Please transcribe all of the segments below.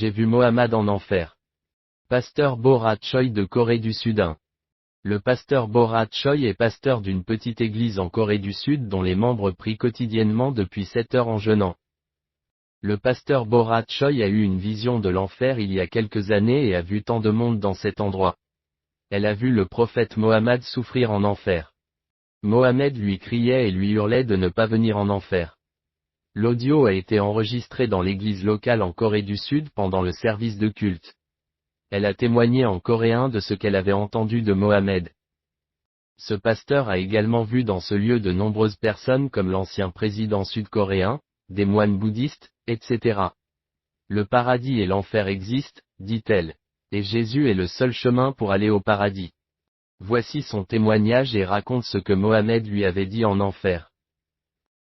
J'ai vu Mohammad en enfer. Pasteur Borat Choi de Corée du Sud. Le pasteur Borat Choi est pasteur d'une petite église en Corée du Sud dont les membres prient quotidiennement depuis 7 heures en jeûnant. Le pasteur Borat Choi a eu une vision de l'enfer il y a quelques années et a vu tant de monde dans cet endroit. Elle a vu le prophète Mohammed souffrir en enfer. Mohammed lui criait et lui hurlait de ne pas venir en enfer. L'audio a été enregistré dans l'église locale en Corée du Sud pendant le service de culte. Elle a témoigné en coréen de ce qu'elle avait entendu de Mohammed. Ce pasteur a également vu dans ce lieu de nombreuses personnes comme l'ancien président sud-coréen, des moines bouddhistes, etc. Le paradis et l'enfer existent, dit-elle, et Jésus est le seul chemin pour aller au paradis. Voici son témoignage et raconte ce que Mohammed lui avait dit en enfer.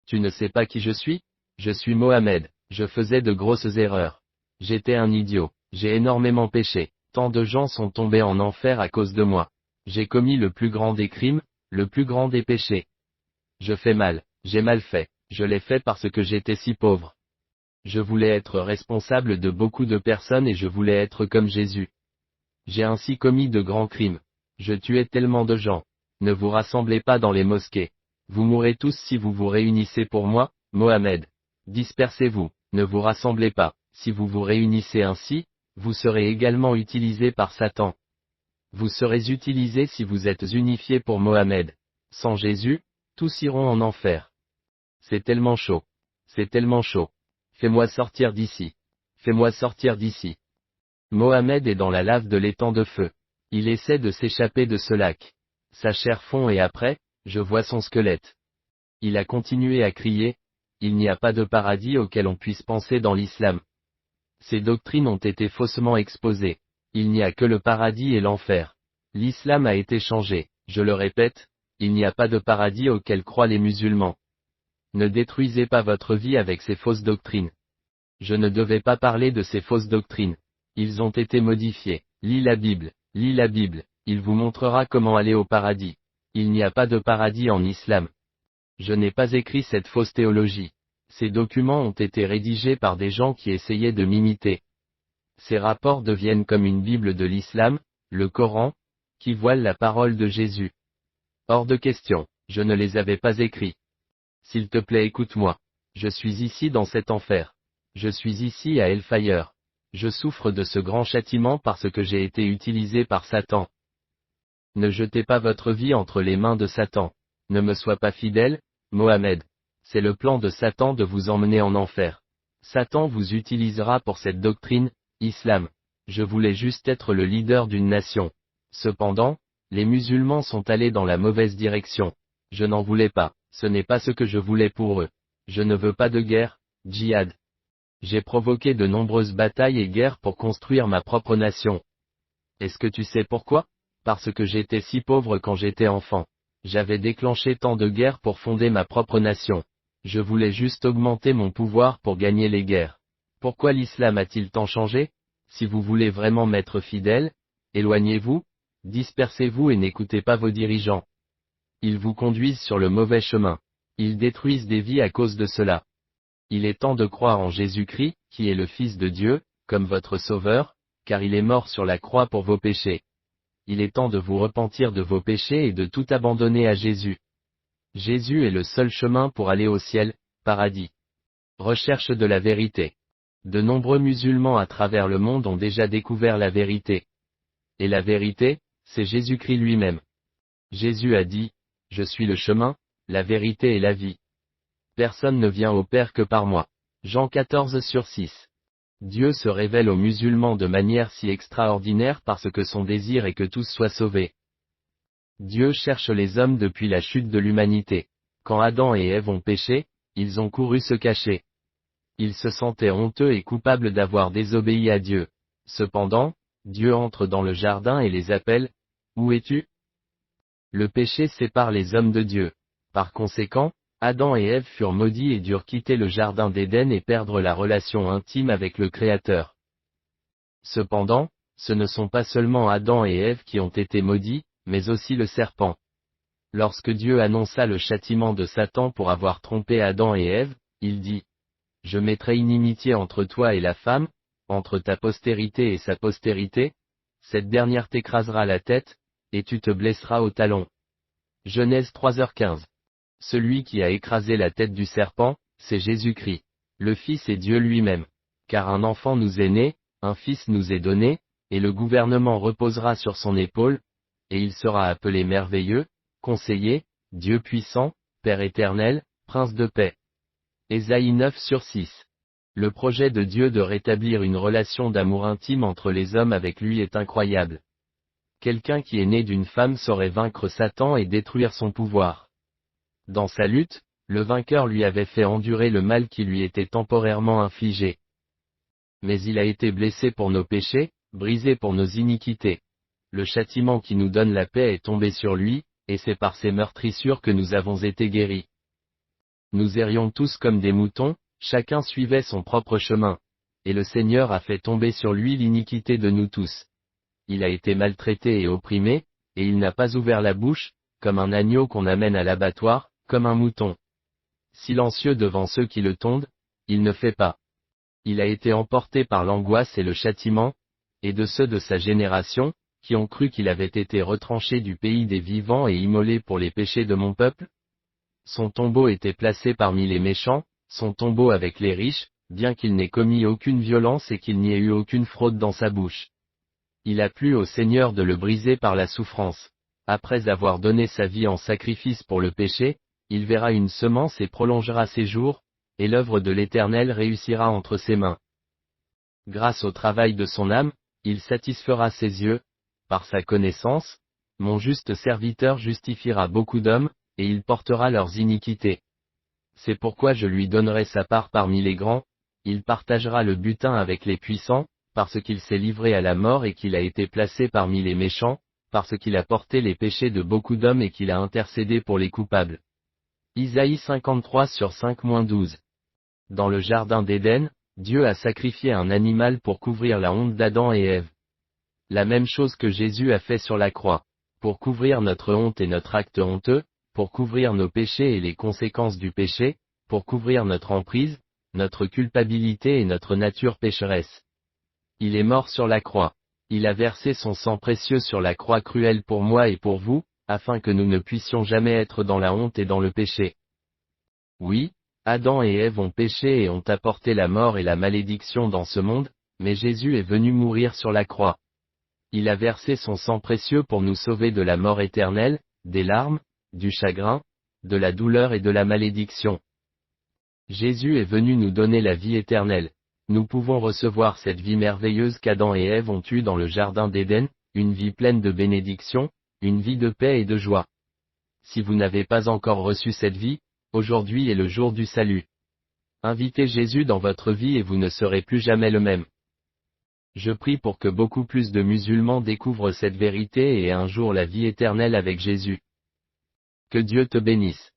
Tu ne sais pas qui je suis? Je suis Mohammed, je faisais de grosses erreurs. J'étais un idiot, j'ai énormément péché, tant de gens sont tombés en enfer à cause de moi. J'ai commis le plus grand des crimes, le plus grand des péchés. Je fais mal, j'ai mal fait, je l'ai fait parce que j'étais si pauvre. Je voulais être responsable de beaucoup de personnes et je voulais être comme Jésus. J'ai ainsi commis de grands crimes. Je tuais tellement de gens. Ne vous rassemblez pas dans les mosquées. Vous mourrez tous si vous vous réunissez pour moi, Mohammed. Dispersez-vous, ne vous rassemblez pas. Si vous vous réunissez ainsi, vous serez également utilisés par Satan. Vous serez utilisés si vous êtes unifiés pour Mohammed. Sans Jésus, tous iront en enfer. C'est tellement chaud. C'est tellement chaud. Fais-moi sortir d'ici. Fais-moi sortir d'ici. Mohammed est dans la lave de l'étang de feu. Il essaie de s'échapper de ce lac. Sa chair fond et après, je vois son squelette. Il a continué à crier, il n'y a pas de paradis auquel on puisse penser dans l'islam. Ces doctrines ont été faussement exposées. Il n'y a que le paradis et l'enfer. L'islam a été changé, je le répète, il n'y a pas de paradis auquel croient les musulmans. Ne détruisez pas votre vie avec ces fausses doctrines. Je ne devais pas parler de ces fausses doctrines. Ils ont été modifiés. Lis la Bible, il vous montrera comment aller au paradis. Il n'y a pas de paradis en islam. Je n'ai pas écrit cette fausse théologie. Ces documents ont été rédigés par des gens qui essayaient de m'imiter. Ces rapports deviennent comme une Bible de l'islam, le Coran, qui voile la parole de Jésus. Hors de question, je ne les avais pas écrits. S'il te plaît écoute-moi. Je suis ici dans cet enfer. Je suis ici à Hellfire. Je souffre de ce grand châtiment parce que j'ai été utilisé par Satan. Ne jetez pas votre vie entre les mains de Satan. Ne me sois pas fidèle, Mohammed. C'est le plan de Satan de vous emmener en enfer. Satan vous utilisera pour cette doctrine, islam. Je voulais juste être le leader d'une nation. Cependant, les musulmans sont allés dans la mauvaise direction. Je n'en voulais pas, ce n'est pas ce que je voulais pour eux. Je ne veux pas de guerre, djihad. J'ai provoqué de nombreuses batailles et guerres pour construire ma propre nation. Est-ce que tu sais pourquoi? Parce que j'étais si pauvre quand j'étais enfant. J'avais déclenché tant de guerres pour fonder ma propre nation. Je voulais juste augmenter mon pouvoir pour gagner les guerres. Pourquoi l'islam a-t-il tant changé? Si vous voulez vraiment m'être fidèle, éloignez-vous, dispersez-vous et n'écoutez pas vos dirigeants. Ils vous conduisent sur le mauvais chemin. Ils détruisent des vies à cause de cela. Il est temps de croire en Jésus-Christ, qui est le Fils de Dieu, comme votre Sauveur, car il est mort sur la croix pour vos péchés. Il est temps de vous repentir de vos péchés et de tout abandonner à Jésus. Jésus est le seul chemin pour aller au ciel, paradis. Recherche de la vérité. De nombreux musulmans à travers le monde ont déjà découvert la vérité. Et la vérité, c'est Jésus-Christ lui-même. Jésus a dit, « Je suis le chemin, la vérité et la vie. Personne ne vient au Père que par moi. » Jean 14/6. Dieu se révèle aux musulmans de manière si extraordinaire parce que son désir est que tous soient sauvés. Dieu cherche les hommes depuis la chute de l'humanité. Quand Adam et Ève ont péché, ils ont couru se cacher. Ils se sentaient honteux et coupables d'avoir désobéi à Dieu. Cependant, Dieu entre dans le jardin et les appelle, « Où es-tu » Le péché sépare les hommes de Dieu. Par conséquent, Adam et Ève furent maudits et durent quitter le jardin d'Éden et perdre la relation intime avec le Créateur. Cependant, ce ne sont pas seulement Adam et Ève qui ont été maudits, mais aussi le serpent. Lorsque Dieu annonça le châtiment de Satan pour avoir trompé Adam et Ève, il dit, « Je mettrai inimitié entre toi et la femme, entre ta postérité et sa postérité, cette dernière t'écrasera la tête, et tu te blesseras au talon. Genèse 3h15. Celui qui a écrasé la tête du serpent, c'est Jésus-Christ. Le Fils est Dieu lui-même. Car un enfant nous est né, un fils nous est donné, et le gouvernement reposera sur son épaule, et il sera appelé merveilleux, conseiller, Dieu puissant, Père éternel, Prince de paix. Ésaïe 9/6. Le projet de Dieu de rétablir une relation d'amour intime entre les hommes avec lui est incroyable. Quelqu'un qui est né d'une femme saurait vaincre Satan et détruire son pouvoir. Dans sa lutte, le vainqueur lui avait fait endurer le mal qui lui était temporairement infligé. Mais il a été blessé pour nos péchés, brisé pour nos iniquités. Le châtiment qui nous donne la paix est tombé sur lui, et c'est par ses meurtrissures que nous avons été guéris. Nous errions tous comme des moutons, chacun suivait son propre chemin. Et le Seigneur a fait tomber sur lui l'iniquité de nous tous. Il a été maltraité et opprimé, et il n'a pas ouvert la bouche, comme un agneau qu'on amène à l'abattoir, comme un mouton. Silencieux devant ceux qui le tondent, il ne fait pas. Il a été emporté par l'angoisse et le châtiment, et de ceux de sa génération, qui ont cru qu'il avait été retranché du pays des vivants et immolé pour les péchés de mon peuple. Son tombeau était placé parmi les méchants, son tombeau avec les riches, bien qu'il n'ait commis aucune violence et qu'il n'y ait eu aucune fraude dans sa bouche. Il a plu au Seigneur de le briser par la souffrance. Après avoir donné sa vie en sacrifice pour le péché, il verra une semence et prolongera ses jours, et l'œuvre de l'Éternel réussira entre ses mains. Grâce au travail de son âme, il satisfera ses yeux. Par sa connaissance, mon juste serviteur justifiera beaucoup d'hommes, et il portera leurs iniquités. C'est pourquoi je lui donnerai sa part parmi les grands, il partagera le butin avec les puissants, parce qu'il s'est livré à la mort et qu'il a été placé parmi les méchants, parce qu'il a porté les péchés de beaucoup d'hommes et qu'il a intercédé pour les coupables. Isaïe 53/5-12. Dans le jardin d'Éden, Dieu a sacrifié un animal pour couvrir la honte d'Adam et Ève. La même chose que Jésus a fait sur la croix. Pour couvrir notre honte et notre acte honteux, pour couvrir nos péchés et les conséquences du péché, pour couvrir notre emprise, notre culpabilité et notre nature pécheresse. Il est mort sur la croix. Il a versé son sang précieux sur la croix cruelle pour moi et pour vous, afin que nous ne puissions jamais être dans la honte et dans le péché. Oui, Adam et Ève ont péché et ont apporté la mort et la malédiction dans ce monde, mais Jésus est venu mourir sur la croix. Il a versé son sang précieux pour nous sauver de la mort éternelle, des larmes, du chagrin, de la douleur et de la malédiction. Jésus est venu nous donner la vie éternelle. Nous pouvons recevoir cette vie merveilleuse qu'Adam et Ève ont eue dans le jardin d'Éden, une vie pleine de bénédictions, une vie de paix et de joie. Si vous n'avez pas encore reçu cette vie, aujourd'hui est le jour du salut. Invitez Jésus dans votre vie et vous ne serez plus jamais le même. Je prie pour que beaucoup plus de musulmans découvrent cette vérité et aient un jour la vie éternelle avec Jésus. Que Dieu te bénisse.